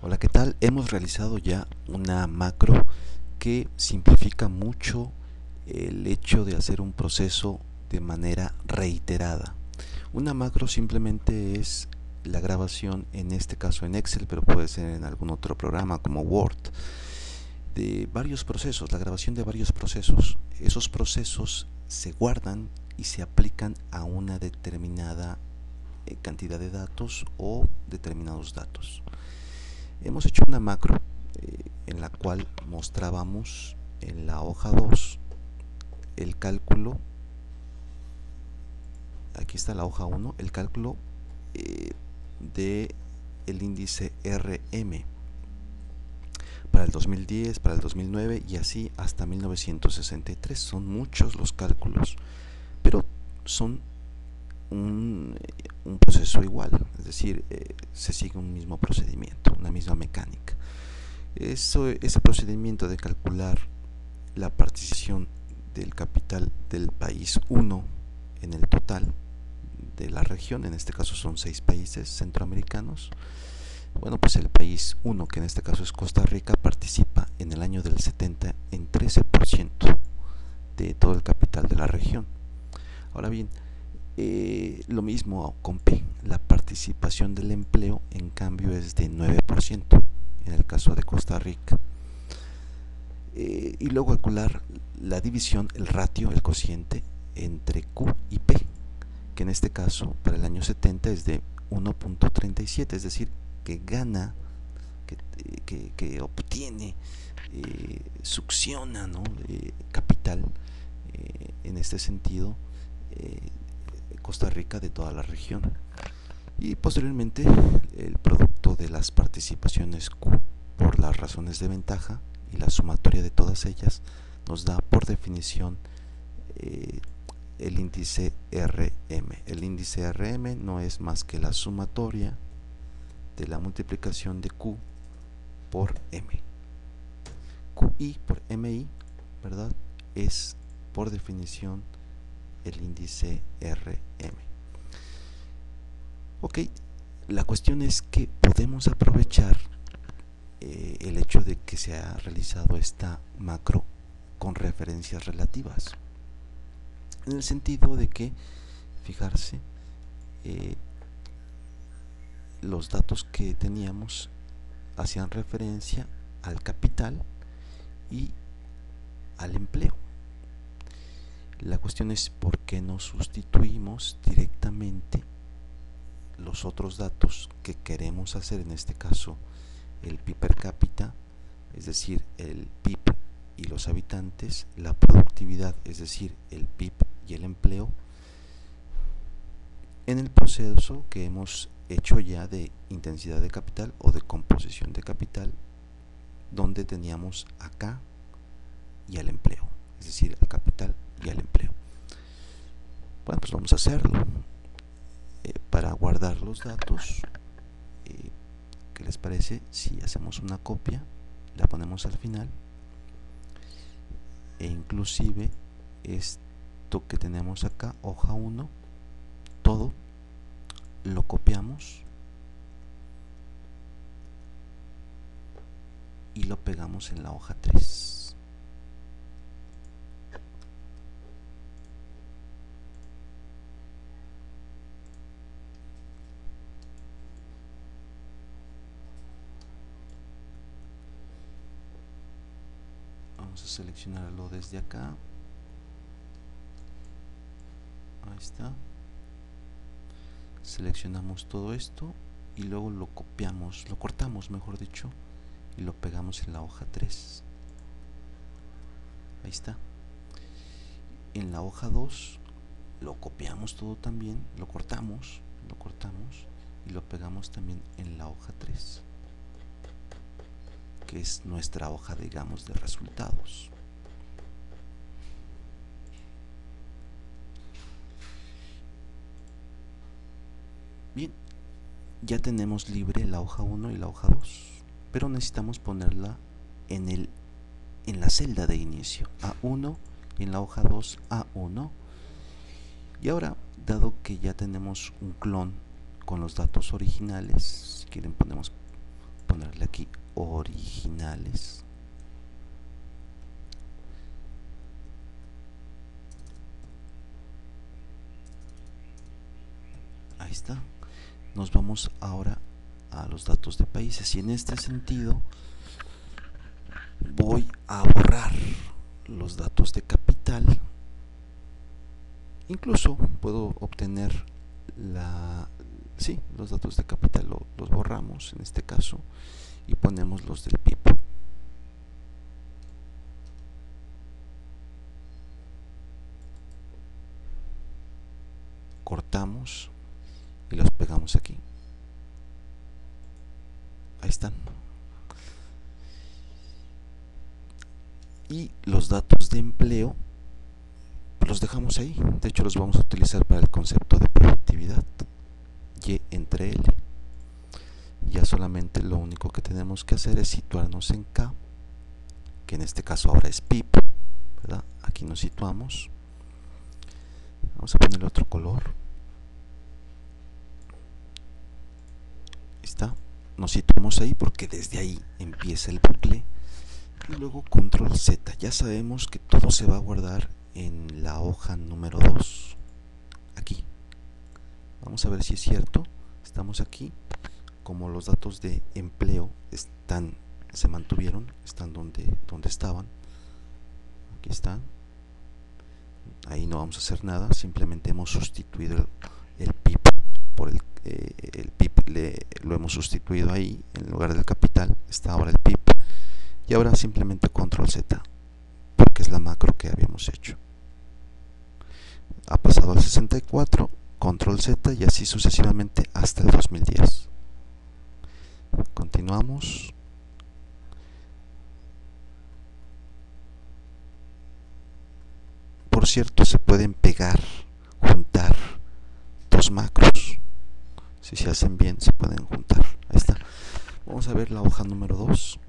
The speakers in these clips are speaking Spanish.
Hola, ¿qué tal? Hemos realizado ya una macro que simplifica mucho el hecho de hacer un proceso de manera reiterada. Una macro simplemente es la grabación, en este caso en Excel, pero puede ser en algún otro programa como Word, de varios procesos, la grabación de varios procesos. Esos procesos se guardan y se aplican a una determinada cantidad de datos o determinados datos. Hemos hecho una macro en la cual mostrábamos en la hoja 2 el cálculo. Aquí está la hoja 1, el cálculo de el índice RM para el 2010, para el 2009 y así hasta 1963. Son muchos los cálculos, pero son un proceso igual, es decir, se sigue un mismo procedimiento, una misma mecánica. Ese procedimiento de calcular la participación del capital del país 1 en el total de la región, en este caso son 6 países centroamericanos. Bueno, pues el país 1, que en este caso es Costa Rica, participa en el año del 70 en 13% de todo el capital de la región. Ahora bien, lo mismo con P, la participación del empleo en cambio es de 9% en el caso de Costa Rica. Y luego calcular la división, el ratio, el cociente entre Q y P, que en este caso para el año 70 es de 1.37, es decir, que gana, que obtiene, succiona, ¿no? Capital, en este sentido, eh, Costa Rica de toda la región. Y posteriormente el producto de las participaciones Q por las razones de ventaja y la sumatoria de todas ellas nos da por definición eh, el índice RM. El índice RM no es más que la sumatoria de la multiplicación de Q por M. QI por MI, ¿verdad? Es por definición el índice RM. Ok, la cuestión es que podemos aprovechar el hecho de que se ha realizado esta macro con referencias relativas, en el sentido de que, fijarse, eh, los datos que teníamos hacían referencia al capital y al empleo. La cuestión es por qué no sustituimos directamente los otros datos que queremos hacer, en este caso el PIB per cápita, es decir, el PIB y los habitantes, la productividad, es decir, el PIB y el empleo, en el proceso que hemos hecho ya de intensidad de capital o de composición de capital, donde teníamos acá y al empleo, es decir, al capital y al empleo. Bueno, pues vamos a hacerlo. Para guardar los datos, ¿qué les parece si hacemos una copia, la ponemos al final e inclusive esto que tenemos acá, hoja 1, todo lo copiamos y lo pegamos en la hoja 3? Vamos a seleccionarlo desde acá. Ahí está. Seleccionamos todo esto y luego lo copiamos, lo cortamos, mejor dicho, y lo pegamos en la hoja 3. Ahí está. En la hoja 2 lo copiamos todo también, lo cortamos y lo pegamos también en la hoja 3, que es nuestra hoja, digamos, de resultados. Bien, ya tenemos libre la hoja 1 y la hoja 2, pero necesitamos ponerla en la celda de inicio, A1, y en la hoja 2, A1. Y ahora, dado que ya tenemos un clon con los datos originales, si quieren podemos ponerle aquí originales. Ahí está. Nos vamos ahora a los datos de países y en este sentido voy a borrar los datos de capital. Incluso puedo obtener los datos de capital los borramos en este caso y ponemos los del PIB. Cortamos y los pegamos aquí. Ahí están. Y los datos de empleo los dejamos ahí. De hecho, los vamos a utilizar para el concepto de productividad. Y entre L. Ya solamente lo único que tenemos que hacer es situarnos en K, que en este caso ahora es PIB, ¿verdad? Aquí nos situamos. Vamos a ponerle otro color. Ahí está. Nos situamos ahí porque desde ahí empieza el bucle. Y luego control Z. Ya sabemos que todo se va a guardar en la hoja número 2. Aquí. Vamos a ver si es cierto. Estamos aquí. Como los datos de empleo se mantuvieron, están donde estaban. Aquí están. Ahí no vamos a hacer nada. Simplemente hemos sustituido el PIB por el PIB. Lo hemos sustituido ahí. En lugar del capital está ahora el PIB. Y ahora simplemente control Z, porque es la macro que habíamos hecho. Ha pasado al 64, control Z y así sucesivamente hasta el 2010. Continuamos. Por cierto, se pueden pegar, juntar dos macros. Si se hacen bien, se pueden juntar. Ahí está. Vamos a ver la hoja número 2.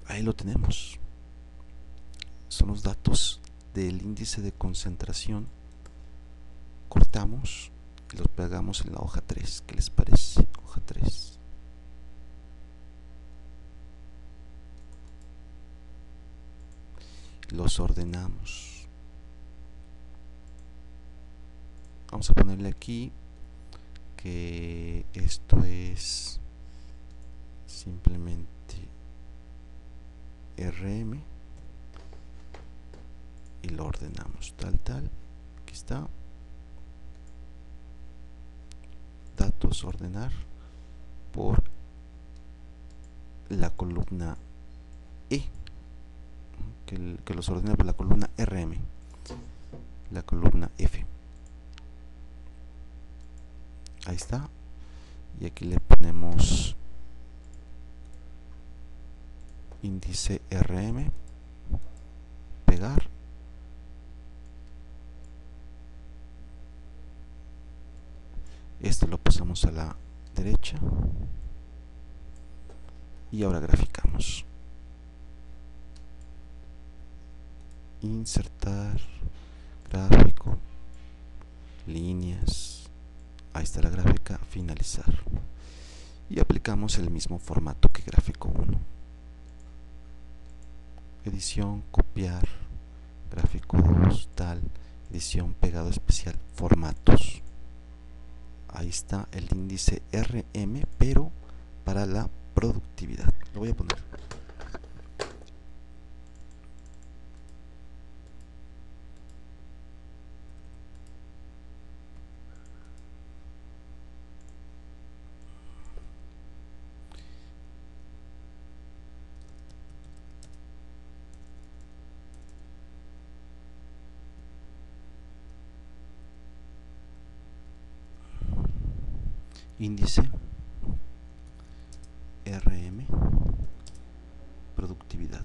Ahí lo tenemos. Son los datos del índice de concentración. Cortamos y los pegamos en la hoja 3. ¿Qué les parece? Hoja 3. Los ordenamos. Vamos a ponerle aquí que esto es simplemente RM y lo ordenamos tal. Aquí está. Datos, ordenar por la columna E, que los ordena por la columna RM, la columna F. Ahí está. Y aquí le ponemos índice RM, pegar. Esto lo pasamos a la derecha y ahora graficamos. Insertar, gráfico, líneas. Ahí está la gráfica, finalizar. Y aplicamos el mismo formato que gráfico 1. Edición, copiar, gráfico 2, tal, edición, pegado especial, formatos. Ahí está el índice RM, pero para la productividad. Lo voy a poner. Índice RM, productividad.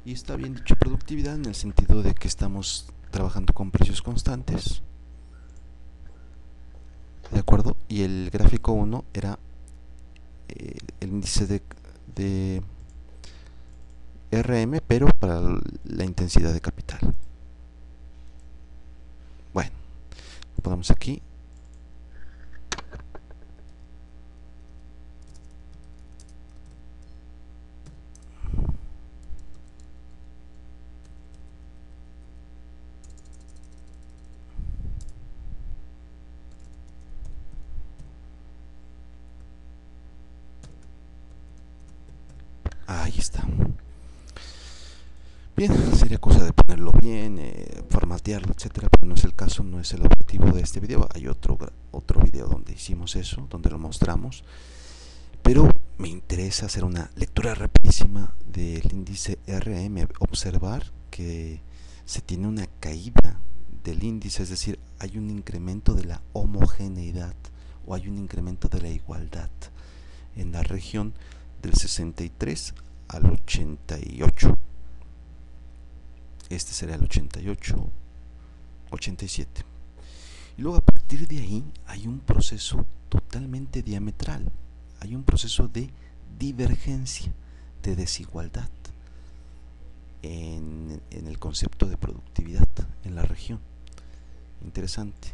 Y está bien dicho productividad en el sentido de que estamos trabajando con precios constantes, ¿de acuerdo? Y el gráfico 1 era el índice de RM, pero para la intensidad de capital. Bueno, lo ponemos aquí. Ahí está. Bien, sería cosa de ponerlo bien, formatearlo, etcétera, pero no es el caso, no es el objetivo de este video. Hay otro video donde hicimos eso, donde lo mostramos, pero me interesa hacer una lectura rapidísima del índice RM, observar que se tiene una caída del índice, es decir, hay un incremento de la homogeneidad o hay un incremento de la igualdad en la región del 63 al 88. Este será el 88, 87. Y luego a partir de ahí hay un proceso totalmente diametral. Hay un proceso de divergencia, de desigualdad en el concepto de productividad en la región. Interesante.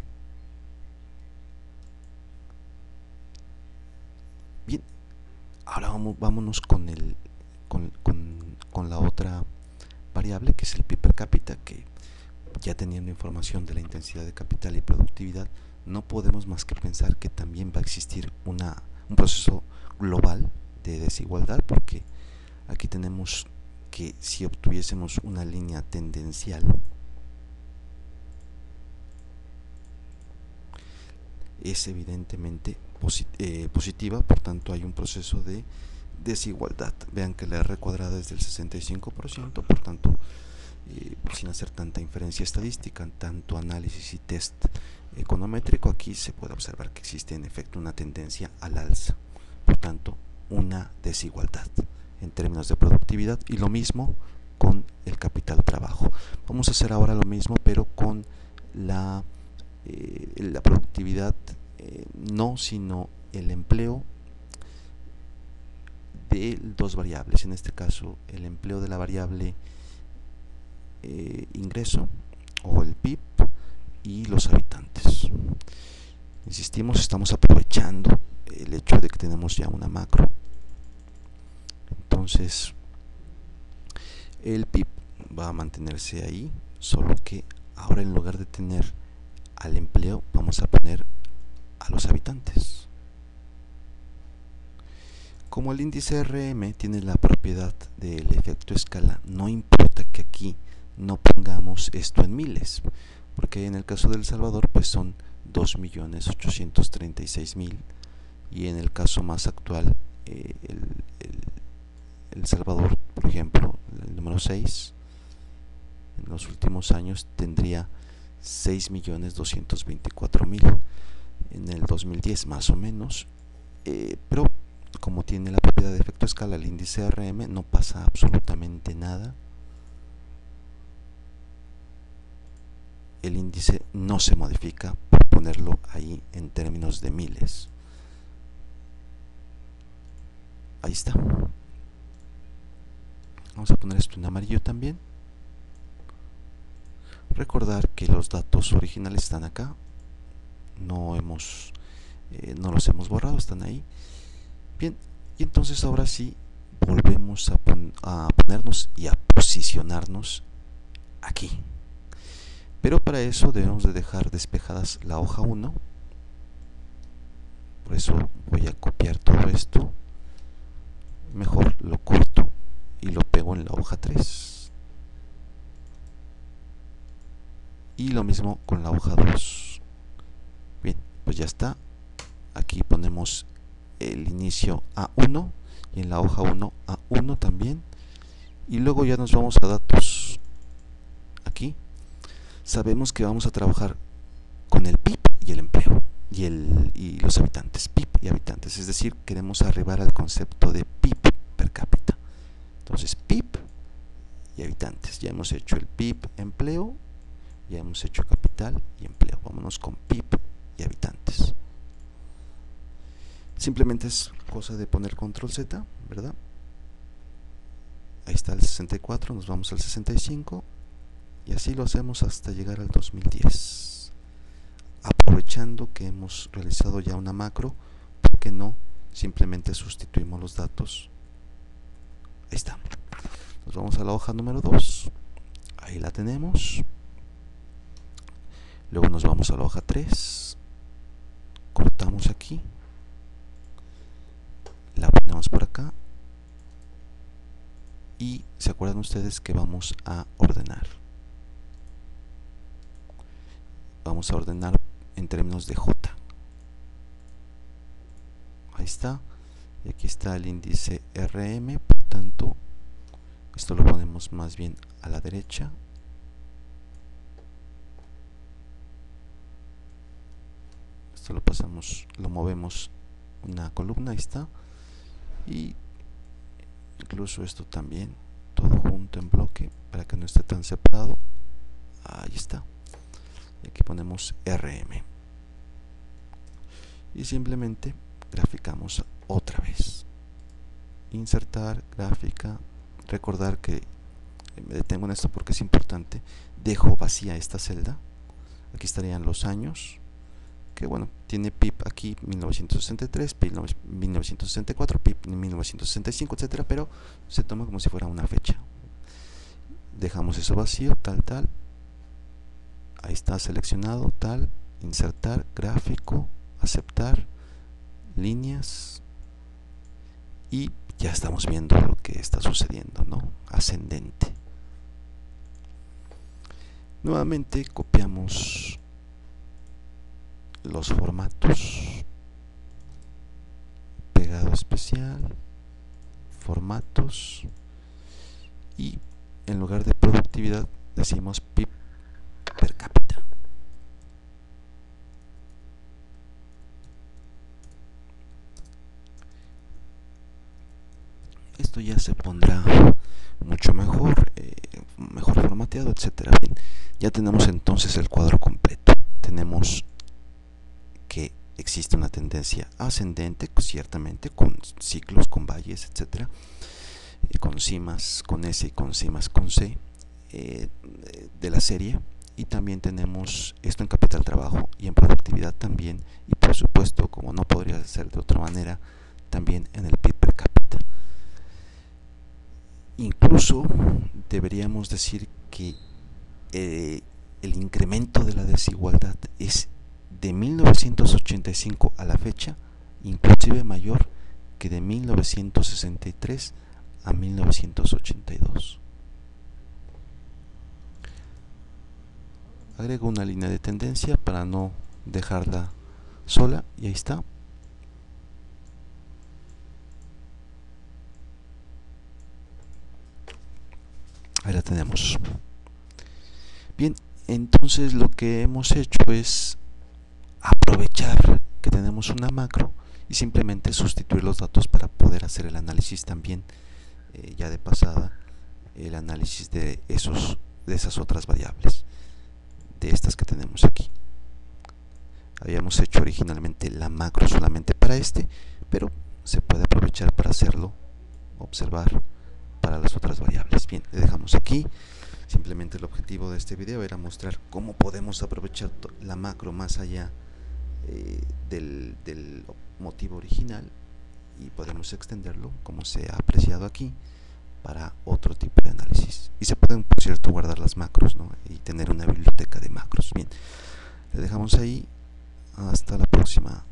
Bien, ahora vámonos con la otra variable, que es el PIB per cápita, que ya teniendo información de la intensidad de capital y productividad, no podemos más que pensar que también va a existir un proceso global de desigualdad, porque aquí tenemos que si obtuviésemos una línea tendencial, es evidentemente positiva, por tanto hay un proceso de desigualdad. Vean que la R cuadrada es del 65%, por tanto, sin hacer tanta inferencia estadística, tanto análisis y test econométrico, aquí se puede observar que existe en efecto una tendencia al alza, por tanto una desigualdad en términos de productividad, y lo mismo con el capital trabajo. Vamos a hacer ahora lo mismo pero con la productividad, no, sino el empleo de dos variables, en este caso el empleo de la variable ingreso o el PIB y los habitantes. Insistimos, estamos aprovechando el hecho de que tenemos ya una macro. Entonces el PIB va a mantenerse ahí, solo que ahora en lugar de tener al empleo vamos a poner a los habitantes. Como el índice RM tiene la propiedad del efecto escala, no importa que aquí no pongamos esto en miles, porque en el caso de El Salvador pues son 2.836.000, y en el caso más actual El Salvador, por ejemplo, el número 6 en los últimos años tendría 6.224.000 en el 2010 más o menos, pero como tiene la propiedad de efecto escala el índice RM, no pasa absolutamente nada. El índice no se modifica por ponerlo ahí en términos de miles. Ahí está. Vamos a poner esto en amarillo también. Recordar que los datos originales están acá, no los hemos borrado, están ahí. Bien, y entonces ahora sí volvemos a ponernos y a posicionarnos aquí. Pero para eso debemos de dejar despejadas la hoja 1. Por eso voy a copiar todo esto. Mejor lo corto y lo pego en la hoja 3. Y lo mismo con la hoja 2. Bien, pues ya está. Aquí ponemos el inicio A1 y en la hoja 1 A1 también. Y luego ya nos vamos a datos. Aquí sabemos que vamos a trabajar con el PIB y el empleo y los habitantes, PIB y habitantes, es decir, queremos arribar al concepto de PIB per cápita. Entonces PIB y habitantes, ya hemos hecho el PIB empleo, ya hemos hecho capital y empleo, vámonos con PIB y habitantes. Simplemente es cosa de poner control Z, ¿verdad? Ahí está el 64, nos vamos al 65 y así lo hacemos hasta llegar al 2010. Aprovechando que hemos realizado ya una macro, ¿por qué no simplemente sustituimos los datos? Ahí está. Nos vamos a la hoja número 2. Ahí la tenemos. Luego nos vamos a la hoja 3. Cortamos aquí. La ponemos por acá. y se acuerdan ustedes que vamos a ordenar. Vamos a ordenar en términos de J. Ahí está. Y aquí está el índice RM, por tanto, esto lo ponemos más bien a la derecha. Esto lo pasamos, lo movemos una columna, ahí está. Y incluso esto también, todo junto en bloque, para que no esté tan separado. Ahí está. Y aquí ponemos RM. Y simplemente graficamos otra vez. Insertar, gráfica. Recordar que me detengo en esto porque es importante. Dejo vacía esta celda. Aquí estarían los años, que bueno, tiene PIB aquí 1963, PIB 1964, PIB 1965, etcétera, pero se toma como si fuera una fecha. Dejamos eso vacío, tal. Ahí está seleccionado, tal. Insertar, gráfico, aceptar, líneas, y ya estamos viendo lo que está sucediendo, ¿no? Ascendente. Nuevamente copiamos los formatos, pegado especial, formatos, y en lugar de productividad decimos PIB per cápita. Esto ya se pondrá mucho mejor, mejor formateado, etcétera. Bien, ya tenemos entonces el cuadro completo. Tenemos que existe una tendencia ascendente, ciertamente, con ciclos, con valles, etcétera, con cimas con S y con cimas con C, de la serie. Y también tenemos esto en capital trabajo y en productividad también, y por supuesto, como no podría ser de otra manera, también en el PIB per cápita. Incluso deberíamos decir que el incremento de la desigualdad es de 1985 a la fecha, inclusive mayor que de 1963 a 1982. Agrego una línea de tendencia para no dejarla sola, y ahí está. Ahí la tenemos. Bien, entonces lo que hemos hecho es aprovechar que tenemos una macro y simplemente sustituir los datos para poder hacer el análisis también, ya de pasada, el análisis de esas otras variables, de estas que tenemos aquí. Habíamos hecho originalmente la macro solamente para pero se puede aprovechar para hacerlo, observar para las otras variables. Bien, le dejamos aquí. Simplemente el objetivo de este video era mostrar cómo podemos aprovechar la macro más allá del motivo original, y podemos extenderlo, como se ha apreciado aquí, para otro tipo de análisis. Y se pueden, por cierto, guardar las macros, ¿no? Y tener una biblioteca de macros. Bien, le dejamos ahí. Hasta la próxima.